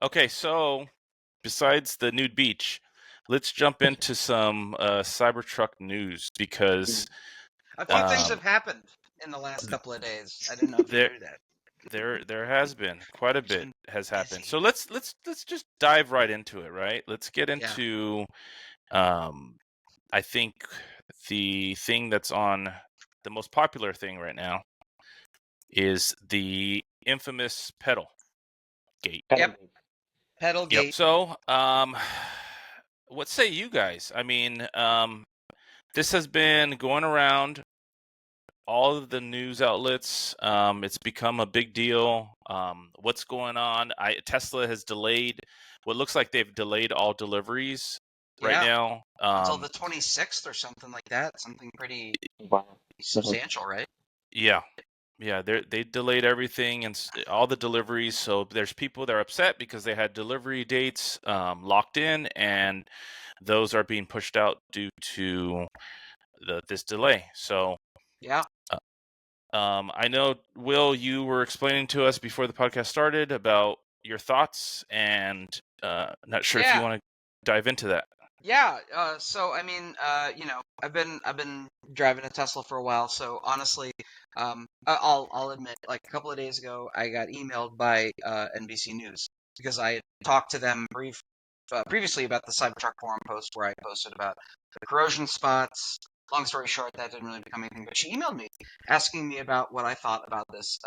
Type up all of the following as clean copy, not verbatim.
Okay, so besides the nude beach, let's jump into some CyberTruck news because A few things have happened in the last couple of days. I didn't know if you there knew that. there has been quite a It's bit been has happened. busy. So let's just dive right into it, right? Let's get Yeah. into I think the thing that's on the most popular thing right now is the infamous pedal gate. Yep. Pedal Yep. gate. So, what say you guys? I mean, this has been going around all of the news outlets. It's become a big deal. What's going on? Tesla has delayed. What looks like they've delayed all deliveries right Yeah. now. Until the 26th or something like that. Something pretty Wow. substantial, right? Yeah, yeah. They delayed everything and all the deliveries. So there's people that are upset because they had delivery dates locked in, and those are being pushed out due to this delay. So. Yeah. I know, Will, you were explaining to us before the podcast started about your thoughts, and not sure if you Yeah. want to dive into that. Yeah. So I mean, I've been driving a Tesla for a while. So honestly, I'll admit, like a couple of days ago, I got emailed by NBC News because I had talked to them previously about the Cybertruck forum post where I posted about the corrosion spots. Long story short, that didn't really become anything. But she emailed me asking me about what I thought about this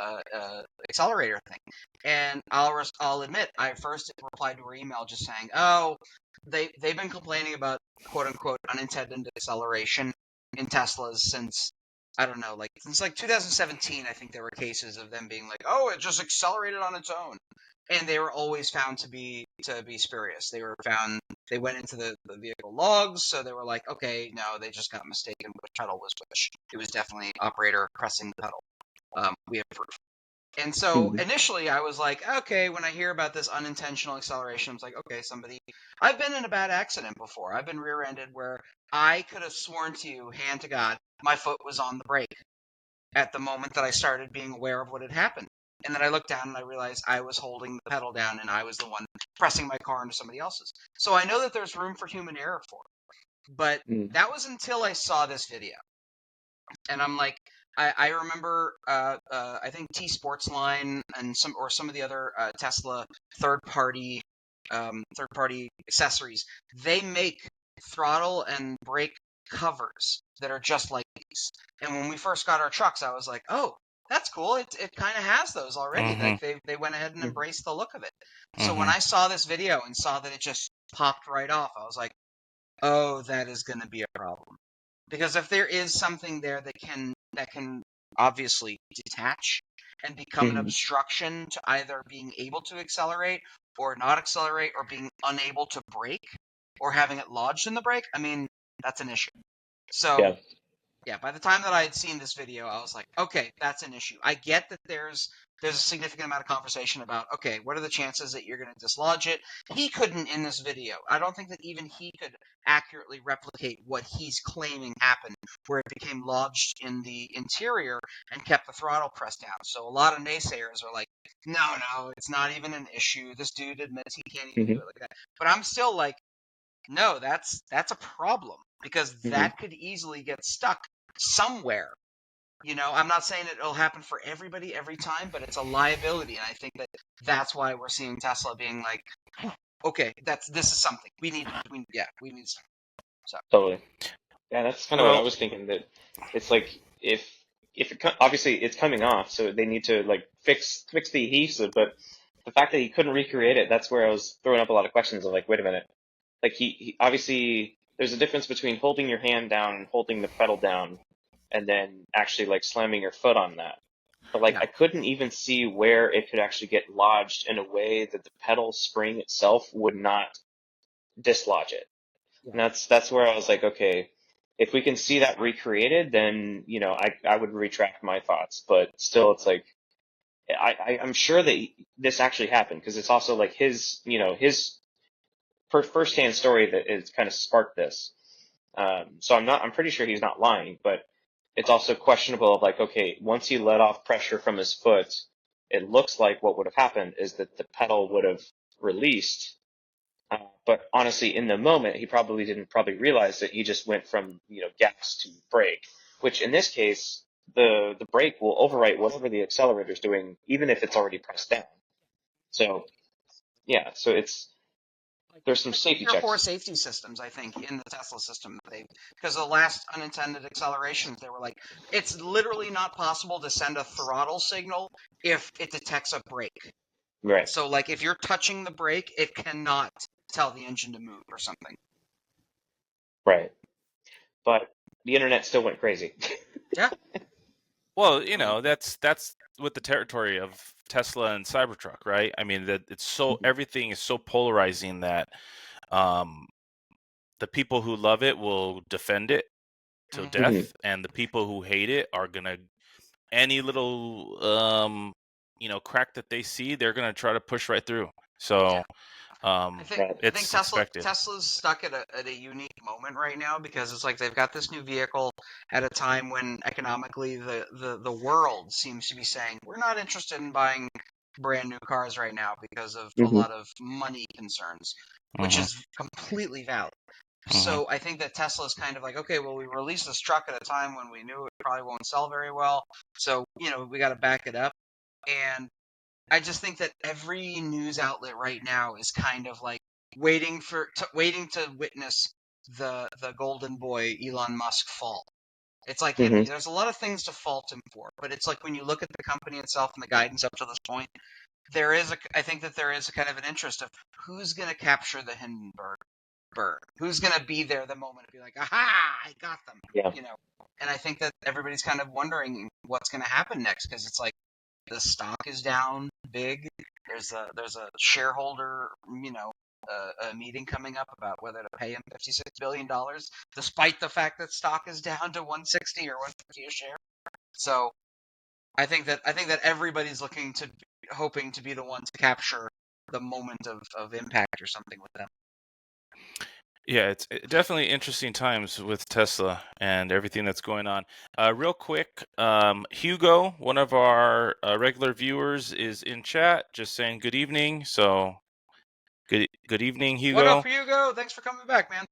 accelerator thing, and I'll admit, I first replied to her email just saying, "Oh, they've been complaining about quote unquote unintended acceleration in Teslas since." I don't know, like since like 2017, I think there were cases of them being like, "Oh, it just accelerated on its own," and they were always found to be spurious. They went into the vehicle logs, so they were like, okay, no, they just got mistaken which pedal was which. It was definitely operator pressing the pedal. We have proof. And so initially I was like, okay, when I hear about this unintentional acceleration, I was like, okay, I've been in a bad accident before. I've been rear-ended where I could have sworn to you, hand to God, my foot was on the brake at the moment that I started being aware of what had happened. And then I looked down and I realized I was holding the pedal down and I was the one pressing my car into somebody else's. So I know that there's room for human error for it. But that was until I saw this video. And I'm like, I remember, I think T Sportsline and some of the other Tesla third-party accessories, they make throttle and brake covers that are just like these. And when we first got our trucks, I was like, oh, that's cool. It kind of has those already. Mm-hmm. Like they went ahead and embraced the look of it. So Mm-hmm. when I saw this video and saw that it just popped right off, I was like, oh, that is going to be a problem. Because if there is something there that can obviously detach and become an obstruction to either being able to accelerate or not accelerate or being unable to brake or having it lodged in the brake, I mean, that's an issue. So, yeah, by the time that I had seen this video, I was like, okay, that's an issue. I get that there's a significant amount of conversation about, okay, what are the chances that you're going to dislodge it? He couldn't in this video. I don't think that even he could accurately replicate what he's claiming happened, where it became lodged in the interior and kept the throttle pressed down. So a lot of naysayers are like, no, it's not even an issue. This dude admits he can't even do it like that. But I'm still like, no, that's a problem because that could easily get stuck somewhere. You know, I'm not saying it'll happen for everybody every time, but it's a liability, and I think that's why we're seeing Tesla being like, okay, this is something we need something. So Totally. Yeah, that's kind of what I Well, was thinking. That it's like if obviously it's coming off, so they need to like fix the adhesive. But the fact that he couldn't recreate it, that's where I was throwing up a lot of questions of like, wait a minute, like he obviously there's a difference between holding your hand down and holding the pedal down, and then actually like slamming your foot on that. But like yeah. I couldn't even see where it could actually get lodged in a way that the pedal spring itself would not dislodge it. Yeah. And that's where I was like, okay, if we can see that recreated, then I would retract my thoughts. But still, it's like I'm sure that this actually happened because it's also like his firsthand story that has kind of sparked this. So I'm pretty sure he's not lying, but it's also questionable of like, okay, once he let off pressure from his foot, it looks like what would have happened is that the pedal would have released. But honestly, in the moment, he probably didn't realize that he just went from gas to brake, which in this case, the brake will overwrite whatever the accelerator is doing, even if it's already pressed down. So yeah, so there's some Like safety 3 or 4 checks. safety systems, I think, in the Tesla system. Because the last unintended accelerations, they were like, it's literally not possible to send a throttle signal if it detects a brake. Right, So, like, if you're touching the brake, it cannot tell the engine to move or something. right. But the internet still went crazy. Yeah. Well, mean, that's with the territory of Tesla and Cybertruck, right? I mean, that it's so everything is so polarizing that um, the people who love it will defend it till Mhm. death, and the people who hate it are gonna any little crack that they see, they're gonna try to push right through. So I think Right. I think it's expected. Tesla's stuck at a unique moment right now because it's like they've got this new vehicle at a time when economically the world seems to be saying we're not interested in buying brand new cars right now because of a Hmm. lot of money concerns, which Hmm. is completely valid. Hmm. So I think that Tesla's kind of like, okay, well, we released this truck at a time when we knew it probably won't sell very well, so we got to back it up. And I just think that every news outlet right now is kind of like waiting to witness the golden boy Elon Musk fall. It's like Hmm. there's a lot of things to fault him for, but it's like when you look at the company itself and the guidance up to this point, I think that there is a kind of an interest of who's going to capture the Hindenburg bird, who's going to be there the moment and be like, aha, I got them, Yeah. you know. And I think that everybody's kind of wondering what's going to happen next because it's like the stock is down big. There's a shareholder, a meeting coming up about whether to pay him $56 billion, despite the fact that stock is down to 160 or 150 a share. So I think that everybody's hoping to be the one to capture the moment of impact or something with them. Yeah, it's definitely interesting times with Tesla and everything that's going on. Real quick, Hugo, one of our regular viewers, is in chat, just saying good evening. So good evening, What up, Hugo. Hugo? Thanks for coming back, man.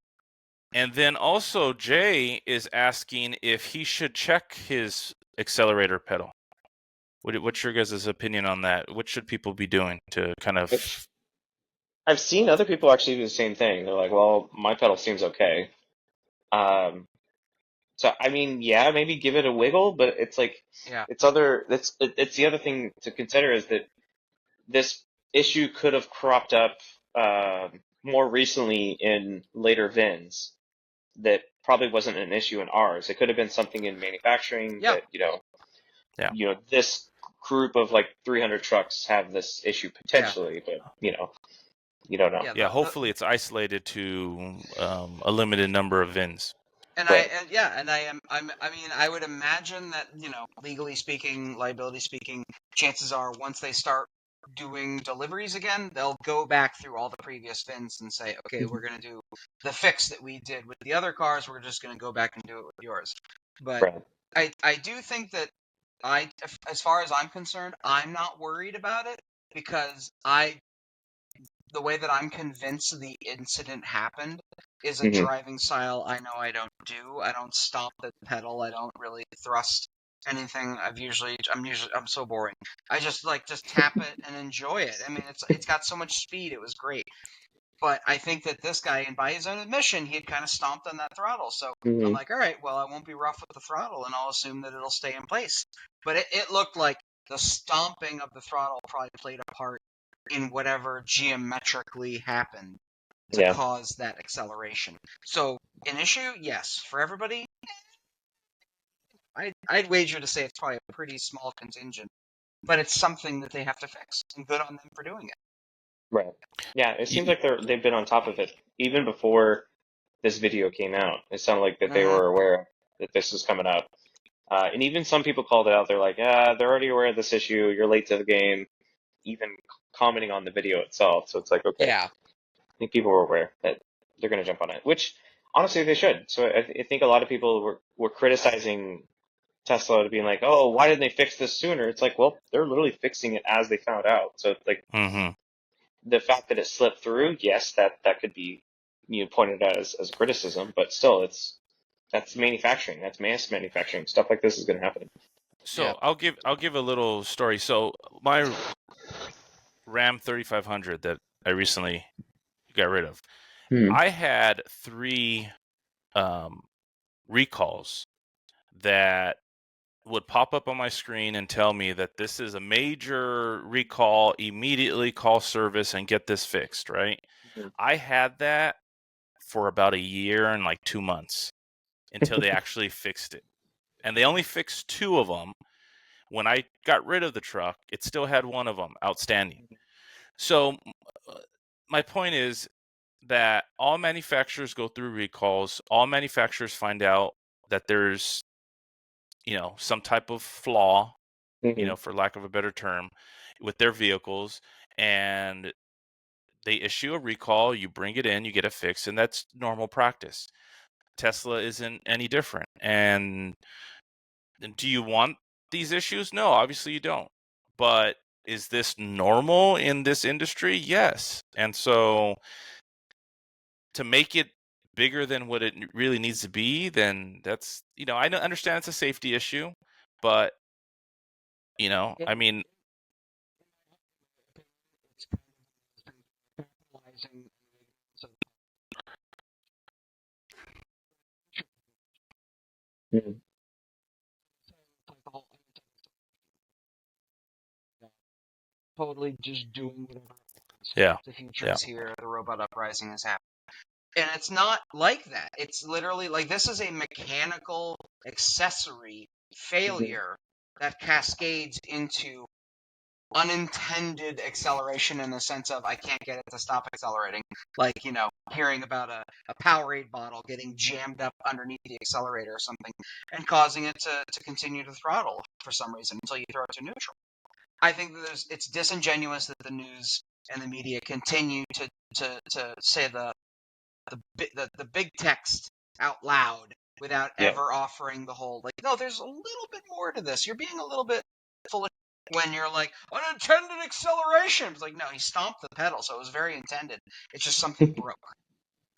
And then also Jay is asking if he should check his accelerator pedal. What's your guys' opinion on that? What should people be doing to kind of? I've seen other people actually do the same thing. They're like, well, my pedal seems okay. Um, so I mean, yeah, maybe give it a wiggle, but it's like Yeah, it's the other thing to consider is that this issue could have cropped up more recently in later VINs that probably wasn't an issue in ours. It could have been something in manufacturing yeah, that Yeah. this group of like 300 trucks have this issue yeah, potentially, but you don't know. yeah. Yeah, The hopefully it's isolated to a limited number of VINs. Right. I mean, I would imagine that, legally speaking, liability speaking, chances are once they start doing deliveries again, they'll go back through all the previous VINs and say, okay, we're going to do the fix that we did with the other cars, we're just going to go back and do it with yours. But Right. I do think that as far as I'm concerned, I'm not worried about it because the way that I'm convinced the incident happened is a Hmm. driving style I know I don't do. I don't stomp the pedal. I don't really thrust anything. I'm so boring. I just tap it and enjoy it. I mean, it's got so much speed. It was great. But I think that this guy, and by his own admission, he had kind of stomped on that throttle. So I'm Hmm. like, all right, well, I won't be rough with the throttle, and I'll assume that it'll stay in place. But it looked like the stomping of the throttle probably played a part in whatever geometrically happened to Yeah. cause that acceleration. So, an issue, yes. For everybody, I'd wager to say it's probably a pretty small contingent, but it's something that they have to fix, and good on them for doing it. Right. Yeah. It seems Y- like they've been on top of it even before this video came out. It sounded like that they Mm-hmm. were aware that this was coming up. And even some people called it out. They're like, they're already aware of this issue. You're late to the game. Even commenting on the video itself. So it's like, okay, Yeah. I think people were aware that they're going to jump on it, which honestly they should. So I think a lot of people were criticizing Tesla to being like, oh, why didn't they fix this sooner? It's like, well, they're literally fixing it as they found out. So it's like Mm-hmm. the fact that it slipped through, yes, that could be pointed at as criticism, but still, that's manufacturing, that's mass manufacturing. Stuff like this is going to happen. Yeah. So I'll give a little story. So my Ram 3500 that I recently got rid of, I had 3 recalls that would pop up on my screen and tell me that this is a major recall, immediately call service and get this fixed, right? Mhm. I had that for about a year and like 2 months until they actually fixed it. And they only fixed 2 of them. When I got rid of the truck, it still had 1 of them outstanding. So my point is that all manufacturers go through recalls. All manufacturers find out that there's, some type of flaw, Mhm. for lack of a better term, with their vehicles, and they issue a recall. You bring it in, you get it fixed, and that's normal practice. Tesla isn't any different. And do you want these issues? No, obviously you don't. But is this normal in this industry? Yes. And so to make it bigger than what it really needs to be, then that's, I understand it's a safety issue, but, I mean, It's kind of capitalizing on Mhm. like the whole totally just doing whatever it wants. yeah, The future yeah. is here. The robot uprising is happening. And it's not like that. It's literally like this is a mechanical accessory Mhm. failure that cascades into unintended acceleration in the sense of I can't get it to stop accelerating. Like, hearing about a Powerade bottle getting jammed up underneath the accelerator or something and causing it to continue to throttle for some reason until you throw it to neutral. I think that it's disingenuous that the news and the media continue to say the big text out loud without Yeah. ever offering the whole, like, no, there's a little bit more to this. You're being a little bit full of when you're like unintended acceleration. It's like, no, he stomped the pedal, so it was very intended. It's just something broke.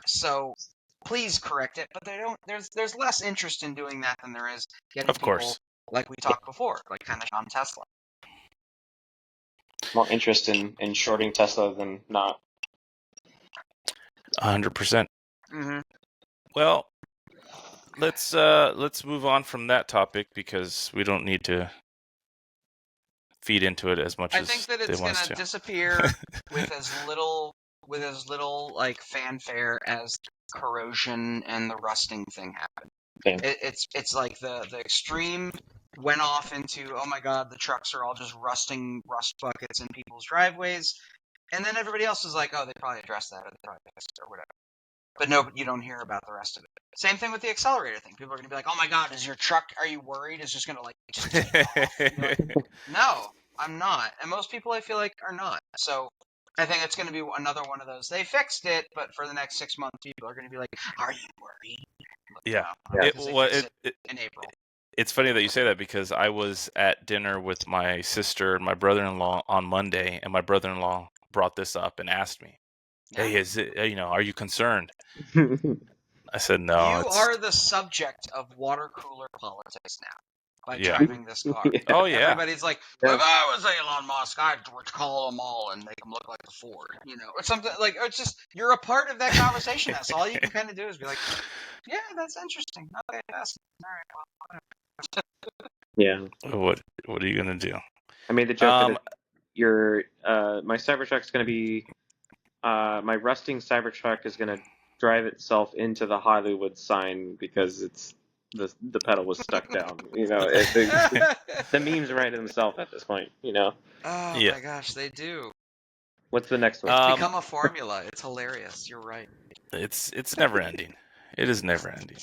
So please correct it. But they don't. There's less interest in doing that than there is getting Of people course. like we talked before, like kind of on Tesla. More interest in shorting Tesla than not. 100%. Mm-hmm. Well, let's move on from that topic because we don't need to feed into it as much I think as that they it's want us gonna to. disappear with as little like fanfare as corrosion and the rusting thing happened. Same. It's like the extreme went off into, oh my god, the trucks are all just rusting rust buckets in people's driveways, and then everybody else is like, oh, they probably addressed that or they probably fixed it or whatever. But no, you don't hear about the rest of it. Same thing with the accelerator thing. People are gonna be like, oh my god, is your truck? Are you worried? It's just gonna like just take off. And you're like, no, I'm not. And most people, I feel like, are not. So I think it's going to be another one of those. They fixed it, but for the next 6 months, people are going to be like, "Are you worried?" Yeah. Yeah. Because they fixed it in April. It's funny that you say that because I was at dinner with my sister and my brother-in-law on Monday, and my brother-in-law brought this up and asked me, Yeah. "Hey, is it, are you concerned?" I said, "No, You it's are the subject of water cooler politics now by yeah. driving this car. Oh yeah. Everybody's like, Yeah. if I was Elon Musk, I'd call them all and make them look like a Ford, or something like. It's just you're a part of that conversation. That's all you can kind of do is be like, yeah, that's interesting. Okay, that's all right. Well, Yeah. What are you gonna do? I made the joke that Um, if your my Cybertruck's going to be my rusting Cybertruck is going to drive itself into the Hollywood sign because it's the pedal was stuck down. The memes write themselves at this point. oh yeah. my gosh, they do. What's the next one? It's Um, become a formula. It's hilarious. You're right. it's never ending. It is never ending.